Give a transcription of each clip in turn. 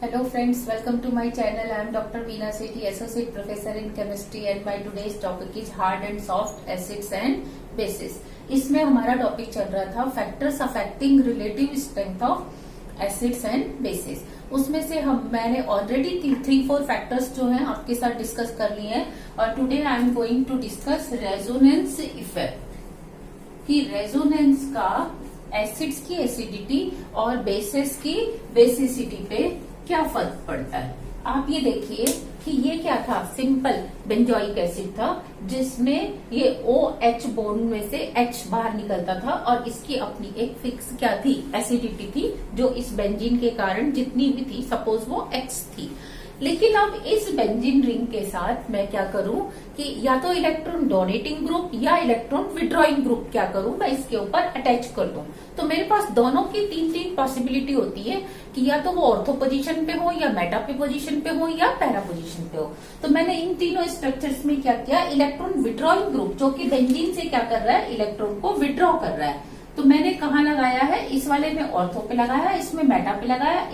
Hello friends, welcome to my channel. I am Dr. Veena Sethi, Associate Professor in Chemistry and my today's topic is hard and soft acids and bases. इसमें हमारा topic चल रहा था factors affecting relative strength of acids and bases. उसमें से मैंने already 3-4 factors जो हैं आपके साथ डिस्कस कर लिए हैं और today I am going to discuss resonance effect कि रेजोनेंस का एसिड्स की एसिडिटी और बेसिस की बेसिसिटी पे क्या फर्क पड़ता है। आप ये देखिए कि ये क्या था, सिंपल बेंजोइक एसिड था जिसमें ये OH बॉन्ड में से H बाहर निकलता था और इसकी अपनी एक फिक्स क्या थी, एसिडिटी थी जो इस बेंजीन के कारण जितनी भी थी, सपोज वो X थी। लेकिन अब इस बेंजीन रिंग के साथ मैं क्या करूं कि या तो इलेक्ट्रॉन डोनेटिंग ग्रुप या इलेक्ट्रॉन विड्रॉइंग ग्रुप क्या करूं, मैं इसके ऊपर अटैच कर दूं। तो मेरे पास दोनों की तीन पॉसिबिलिटी होती है कि या तो वो ऑर्थो पोजीशन पे हो या मेटा पे पोजीशन पे हो या पैरा पोजीशन पे हो। तो मैंने इन तीनों स्ट्रक्चर्स में क्या किया, इलेक्ट्रॉन विड्रॉइंग ग्रुप जो कि बेंजीन से क्या कर रहा है, इलेक्ट्रॉन को विड्रॉ कर रहा है। तो मैंने कहाँ लगाया है, इस वाले में ऑर्थो पे लगाया, इसमें मेटा पे लगाया,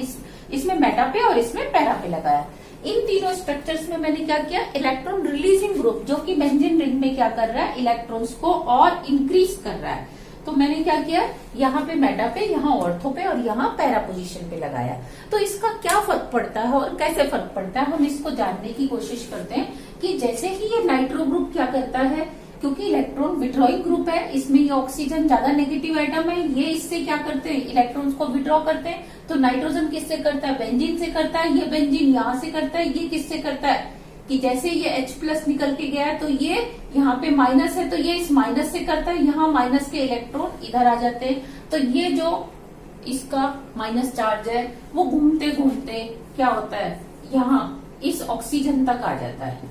इसमें मेटा पे और इसमें पैरा पे लगाया। इन तीनों स्ट्रक्चर्स में मैंने क्या किया, इलेक्ट्रॉन रिलीजिंग ग्रुप जो कि बेंजीन रिंग में क्या कर रहा है, इलेक्ट्रॉन्स को और इंक्रीज कर रहा है। तो मैंने क्या किया, यहाँ पे मेटा पे, यहाँ ऑर्थो पे और यहाँ पैरा पोजीशन पे लगाया। तो इसका क्या फर्क पड़ता है और कैसे फर्क पड़ता है, हम इसको जानने की कोशिश करते हैं कि जैसे ही ये नाइट्रो ग्रुप क्या करता है, क्योंकि इलेक्ट्रॉन विड्रॉइंग ग्रुप है, इसमें ये ऑक्सीजन ज्यादा नेगेटिव एटम है, ये इससे क्या करते हैं, इलेक्ट्रॉन्स को विड्रॉ करते हैं। तो नाइट्रोजन किससे करता है, बेंजीन से करता है, ये बेंजीन यहाँ से करता है, ये किससे करता है कि जैसे ये H+ निकल के गया है तो ये यहाँ पे माइनस है तो ये इस माइनस से करता है, यहाँ माइनस के इलेक्ट्रॉन इधर आ जाते हैं। तो ये जो इसका माइनस चार्ज है वो घूमते घूमते क्या होता है, यहाँ इस ऑक्सीजन तक आ जाता है।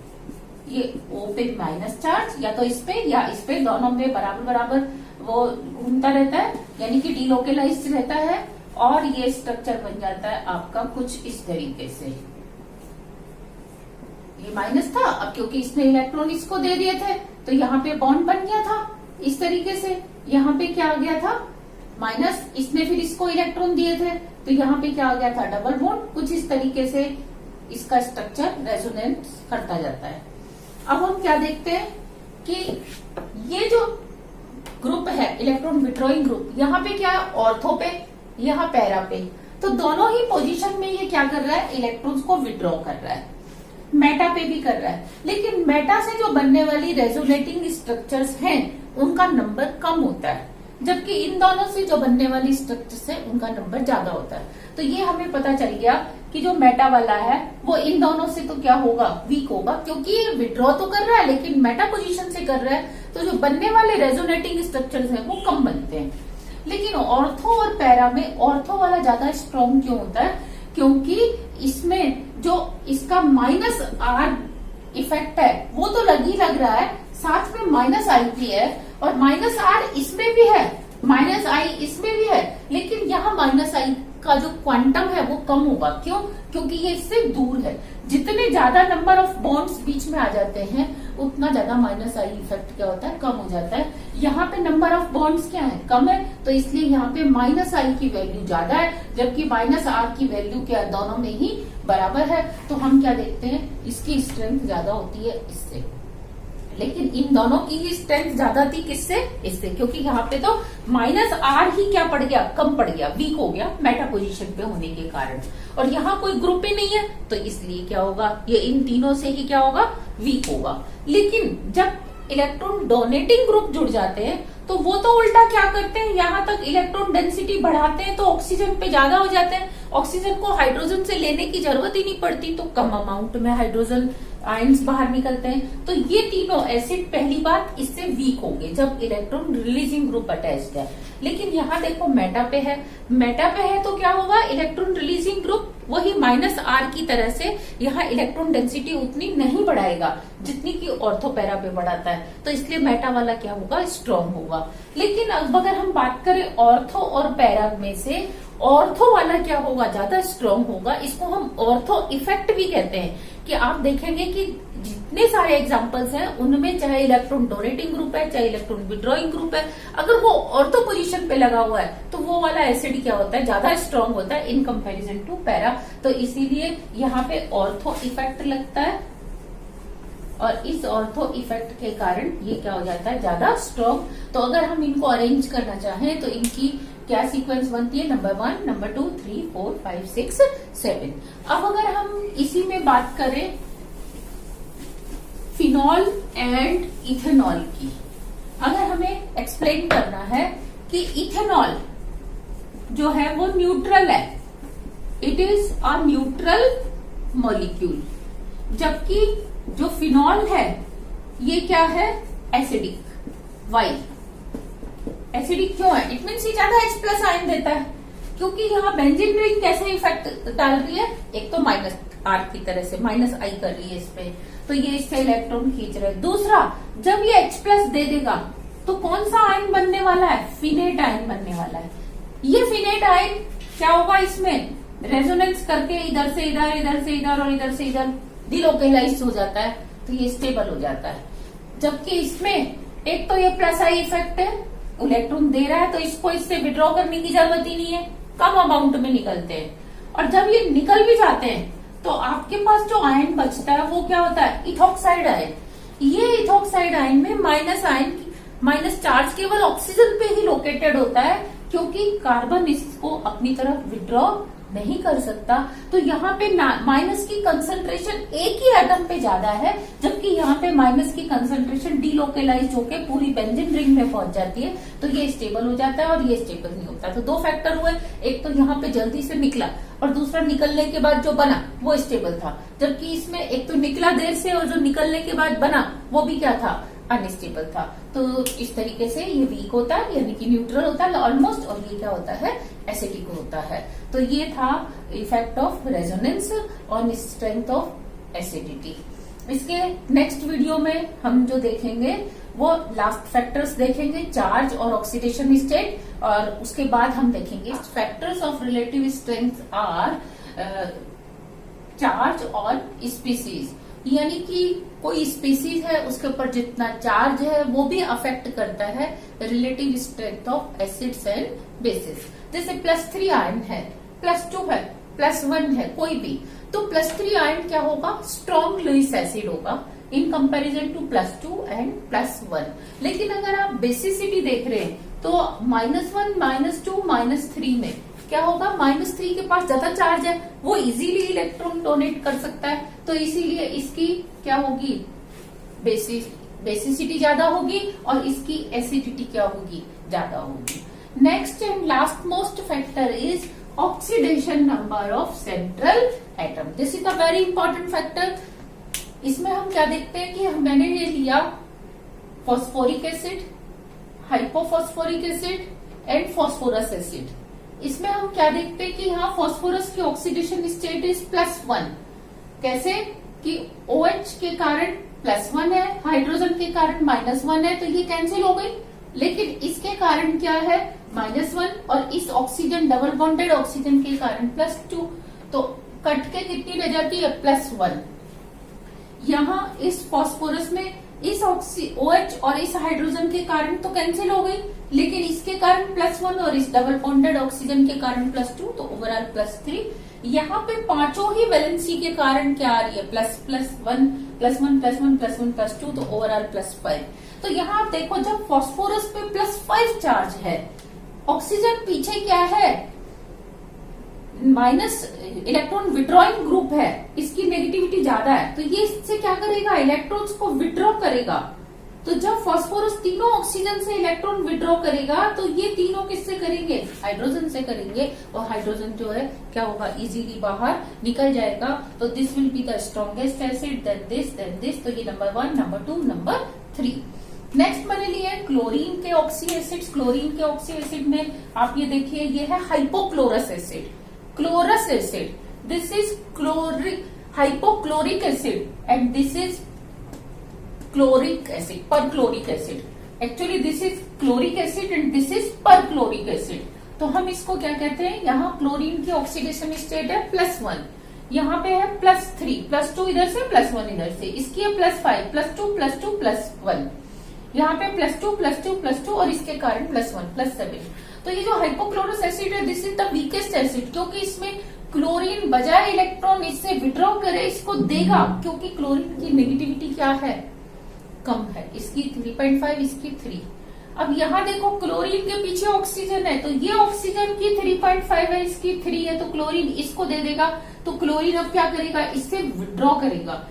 ये O पे माइनस चार्ज या तो इस पे दोनों में बराबर बराबर वो घूमता रहता है, यानी कि डीलोकेलाइज्ड रहता है और ये स्ट्रक्चर बन जाता है आपका कुछ इस तरीके से। ये माइनस था, अब क्योंकि इसने इलेक्ट्रॉन इसको दे दिए थे तो यहाँ पे बॉन्ड बन गया था इस तरीके से। यहाँ पे क्या आ गया था, माइनस, इसने फिर इसको इलेक्ट्रॉन दिए थे तो यहाँ पे क्या आ गया था, डबल बॉन्ड। कुछ इस तरीके से इसका स्ट्रक्चर रेजोनेंस करता जाता है। अब हम क्या देखते हैं कि ये जो ग्रुप है इलेक्ट्रॉन विड्रॉइंग ग्रुप, यहाँ पे क्या है, ऑर्थो पे, यहाँ पैरा पे। तो दोनों ही पोजीशन में ये क्या कर रहा है, इलेक्ट्रॉन्स को विड्रॉ कर रहा है। मेटा पे भी कर रहा है, लेकिन मेटा से जो बनने वाली रेजोनेटिंग स्ट्रक्चर्स हैं उनका नंबर कम होता है, जबकि इन दोनों से जो बनने वाली स्ट्रक्चर्स है उनका नंबर ज्यादा होता है। तो ये हमें पता चल गया कि जो मेटा वाला है वो इन दोनों से तो क्या होगा, वीक होगा, क्योंकि ये विड्रॉ तो कर रहा है लेकिन मेटा पोजीशन से कर रहा है। तो जो बनने वाले रेजोनेटिंग स्ट्रक्चर्स हैं वो कम बनते हैं। लेकिन ऑर्थो और पैरा में ऑर्थो वाला ज्यादा स्ट्रॉन्ग क्यों होता है, क्योंकि इसमें जो इसका माइनस R इफेक्ट है वो तो लग रहा है, साथ में माइनस I भी है और माइनस R इसमें भी है, माइनस I इसमें भी है, लेकिन यहाँ माइनस I का जो क्वांटम है वो कम होगा। क्यों, क्योंकि ये इससे दूर है। जितने ज्यादा नंबर ऑफ बॉन्ड्स बीच में आ जाते हैं उतना ज्यादा माइनस I इफेक्ट क्या होता है, कम हो जाता है। यहाँ पे नंबर ऑफ बॉन्ड्स क्या है, कम है, तो इसलिए यहाँ पे माइनस I की वैल्यू ज्यादा है, जबकि माइनस R की वैल्यू क्या दोनों में ही बराबर है। तो हम क्या देखते हैं, इसकी स्ट्रेंथ ज्यादा होती है इससे, लेकिन इन दोनों की ही स्ट्रेंथ ज्यादा थी किससे, इससे, क्योंकि यहाँ पे तो माइनस R ही क्या पड़ गया, कम पड़ गया, वीक हो गया मेटा पोजीशन पे होने के कारण। और यहाँ कोई ग्रुप ही नहीं है तो इसलिए क्या होगा, ये इन तीनों से ही क्या होगा, वीक होगा। लेकिन जब इलेक्ट्रॉन डोनेटिंग ग्रुप जुड़ जाते हैं तो वो तो उल्टा क्या करते हैं, यहाँ तक इलेक्ट्रॉन डेंसिटी बढ़ाते हैं तो ऑक्सीजन पे ज्यादा हो जाते हैं। ऑक्सीजन को हाइड्रोजन से लेने की जरूरत ही नहीं पड़ती, तो कम अमाउंट में हाइड्रोजन आयंस बाहर निकलते हैं। तो ये तीनों एसिड पहली बात इससे वीक होंगे जब इलेक्ट्रॉन रिलीजिंग ग्रुप अटैच्ड है। लेकिन यहाँ देखो मेटा पे है, मेटा पे है तो क्या होगा, इलेक्ट्रॉन रिलीजिंग ग्रुप वही माइनस R की तरह से यहाँ इलेक्ट्रॉन डेंसिटी उतनी नहीं बढ़ाएगा जितनी की ऑर्थो पैरा पे बढ़ाता है, तो इसलिए मेटा वाला क्या होगा, स्ट्रॉन्ग होगा। लेकिन अब अगर हम बात करें ऑर्थो और पैरा में से, ऑर्थो वाला क्या होगा, ज्यादा स्ट्रॉन्ग होगा। इसको हम ऑर्थो इफेक्ट भी कहते हैं कि आप देखेंगे कि जितने सारे एग्जांपल्स हैं उनमें चाहे इलेक्ट्रॉन डोनेटिंग ग्रुप है चाहे इलेक्ट्रॉन विड्रॉइंग ग्रुप है, अगर वो ऑर्थो पोजीशन पे लगा हुआ है तो वो वाला एसिड क्या होता है, ज्यादा स्ट्रांग होता है इन कंपैरिजन टू पैरा। तो इसीलिए यहाँ पे ऑर्थो इफेक्ट लगता है और इस ऑर्थो इफेक्ट के कारण ये क्या हो जाता है, ज्यादा स्ट्रांग। तो अगर हम इनको अरेंज करना चाहें तो इनकी क्या सीक्वेंस बनती है, नंबर 1, नंबर 2, 3, 4, 5, 6, 7। अब अगर हम इसी में बात करें फिनॉल एंड इथेनॉल की, अगर हमें एक्सप्लेन करना है कि इथेनॉल जो है वो न्यूट्रल है, it is a neutral molecule, जबकि जो फिनॉल है ये क्या है, एसिडिक। वाई एसिडिक क्यों है, इट मीन्स ये ज्यादा H+ आयन देता है, क्योंकि यहाँ बेंजीन रिंग कैसे इफेक्ट डाल रही है, एक तो माइनस R की तरह से माइनस I कर रही है इस पे, तो ये इससे इलेक्ट्रॉन खींच रहे हैं। दूसरा, जब ये H+ दे देगा तो कौन सा आयन बनने वाला है, फिनेट आयन बनने वाला है। ये फिनेट आयन क्या होगा, इसमें रेजोनेंस करके इधर से इधर, इधर से इधर और इधर से इधर डिलोकेलाइज हो जाता है, तो ये स्टेबल हो जाता है। जबकि इसमें एक तो ये +I इफेक्ट है, इलेक्ट्रॉन दे रहा है तो इसको इससे विड्रॉ करने की जरूरत ही नहीं है, कम अमाउंट में निकलते हैं। और जब ये निकल भी जाते हैं तो आपके पास जो आयन बचता है वो क्या होता है, इथॉक्साइड आयन। ये इथॉक्साइड आयन में माइनस चार्ज केवल ऑक्सीजन पे ही लोकेटेड होता है, क्योंकि कार्बन इसको अपनी तरफ विड्रॉ नहीं कर सकता। तो यहाँ पे माइनस की कंसंट्रेशन एक ही एटम पे ज्यादा है, जबकि यहाँ पे माइनस की कंसंट्रेशन डीलोकेलाइज होके पूरी बेंजीन रिंग में पहुंच जाती है, तो ये स्टेबल हो जाता है और ये स्टेबल नहीं होता। तो दो फैक्टर हुए, एक तो यहाँ पे जल्दी से निकला और दूसरा निकलने के बाद जो बना वो स्टेबल था, जबकि इसमें एक तो निकला देर से और जो निकलने के बाद बना वो भी क्या था, अनस्टेबल था। तो इस तरीके से ये वीक होता है, यानी कि न्यूट्रल होता है ऑलमोस्ट, और ये क्या होता है, एसिडिक होता है। तो ये था effect of resonance on strength of acidity. इसके नेक्स्ट वीडियो में हम जो देखेंगे वो लास्ट फैक्टर्स देखेंगे, चार्ज और ऑक्सीडेशन स्टेट, और उसके बाद हम देखेंगे factors of relative strength are charge और स्पीसीज, यानी कि कोई स्पीसीज है उसके ऊपर जितना चार्ज है वो भी अफेक्ट करता है relative strength of acids and bases. जैसे +3 आयन है, +2 है, +1 है, कोई भी, तो +3 आयन क्या होगा, स्ट्रॉन्ग लुईस एसिड होगा इन कंपैरिजन टू +2 एंड +1। लेकिन अगर आप बेसिसिटी देख रहे हैं तो -1, -2, -3 में क्या होगा, -3 के पास ज्यादा चार्ज है, वो इजीली इलेक्ट्रॉन डोनेट कर सकता है, तो इसीलिए इसकी क्या होगी, बेसिसिटी ज्यादा होगी और इसकी एसिडिटी क्या होगी, ज्यादा होगी। Next and last most factor is oxidation number of central atom. This is a very important factor. इसमें हम क्या देखते हैं कि मैंने ये लिया phosphoric acid, hypophosphoric acid and phosphorous acid. इसमें हम क्या देखते हैं कि यहाँ फॉस्फोरस की ऑक्सीडेशन स्टेट इज +1। कैसे कि OH के कारण +1 है, हाइड्रोजन के कारण -1 है, तो ये कैंसिल हो गई। लेकिन इसके कारण क्या है, -1, और इस ऑक्सीजन डबल बॉन्डेड ऑक्सीजन के कारण +2, तो कट के कितनी रह जाती है, +1। यहाँ इस फॉस्फोरस में इस OH और इस हाइड्रोजन के कारण तो कैंसिल हो गई, लेकिन इसके कारण +1 और इस डबल बॉन्डेड ऑक्सीजन के कारण +2, तो ओवरऑल +3। यहाँ पे पांचों ही वैलेंसी के कारण क्या आ रही है, +1, तो ओवरऑल +5। तो यहाँ आप देखो, जब फॉस्फोरस पे +5 चार्ज है, ऑक्सीजन पीछे क्या है, माइनस इलेक्ट्रॉन विड्रॉइंग ग्रुप है, इसकी नेगेटिविटी ज्यादा है, तो ये इससे क्या करेगा, इलेक्ट्रॉन्स को विड्रॉ करेगा। तो जब फॉस्फोरस तीनों ऑक्सीजन से इलेक्ट्रॉन विड्रॉ करेगा तो ये तीनों किससे करेंगे, हाइड्रोजन से करेंगे, और हाइड्रोजन जो है क्या होगा, इजीली बाहर निकल जाएगा। तो this will be the strongest acid, then this, तो ये नंबर 1, नंबर 2, नंबर 3। नेक्स्ट मैंने लिया है क्लोरीन के ऑक्सी एसिड। क्लोरीन के ऑक्सी एसिड में आप ये देखिए, ये है hypochlorous acid, chlorous acid, this is hypochloric acid and this is chloric acid, perchloric acid. Actually this is chloric acid and this is perchloric acid. तो हम इसको क्या कहते हैं, यहाँ क्लोरीन की ऑक्सीडेशन स्टेट है +1, यहाँ पे है +3, +2 इधर से, +1 इधर से, इसकी है +5, +2, +2, +1। यहाँ पे +2 +2 +2 और इसके कारण +1 +7। तो ये जो हाइपोक्लोरस एसिड है this is the weakest acid, क्योंकि इसमें क्लोरीन बजाय इलेक्ट्रॉन इससे विड्रॉ करे इसको देगा, क्योंकि क्लोरीन की नेगेटिविटी क्या है, कम है, इसकी 3.5 इसकी 3। अब यहाँ देखो क्लोरीन के पीछे ऑक्सीजन है, तो ये ऑक्सीजन की 3.5 है, इसकी 3 है, तो क्लोरीन इसको दे देगा। तो क्लोरीन अब क्या करेगा, इससे विड्रॉ करेगा,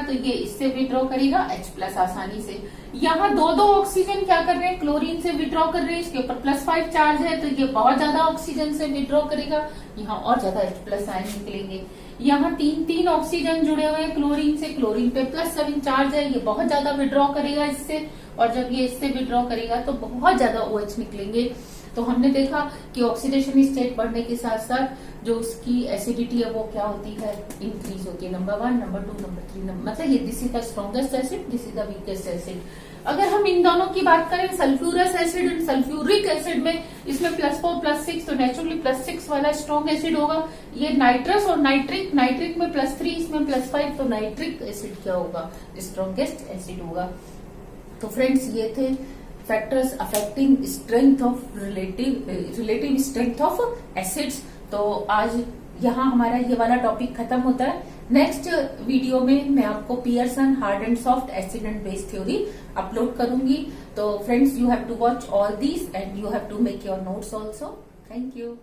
तो ये इससे विड्रॉ करेगा H+ आसानी से। यहाँ दो ऑक्सीजन क्या कर रहे हैं, क्लोरीन से विड्रॉ कर रहे हैं, इसके ऊपर +5 चार्ज है, तो ये बहुत ज्यादा ऑक्सीजन से विड्रॉ करेगा, यहाँ और ज्यादा H+ आयन निकलेंगे। यहाँ 3 ऑक्सीजन जुड़े हुए हैं क्लोरीन से, क्लोरीन पे +7 चार्ज है, ये बहुत ज्यादा विड्रॉ करेगा इससे, और जब ये इससे विड्रॉ करेगा तो बहुत ज्यादा OH निकलेंगे। तो हमने देखा कि ऑक्सीडेशन स्टेट बढ़ने के साथ साथ जो उसकी एसिडिटी है वो क्या होती है, इंक्रीज होती है। नंबर 1, नंबर 2, नंबर 3, मतलब ये this is the strongest acid, this is the weakest acid. अगर हम इन दोनों की बात करें, sulphurous acid and sulphuric acid में, इसमें +4 +6, तो नेचुरली +6 वाला स्ट्रॉन्ग एसिड होगा। ये नाइट्रस और नाइट्रिक में +3, इसमें +5, तो नाइट्रिक एसिड क्या होगा, स्ट्रॉन्गेस्ट एसिड होगा। तो फ्रेंड्स ये थे factors affecting strength of relative strength of acids. तो आज यहाँ हमारा ये वाला टॉपिक खत्म होता है। नेक्स्ट वीडियो में मैं आपको Pearson hard and soft acid and base theory upload करूंगी। तो friends, you have to watch all these and you have to make your notes also. Thank you.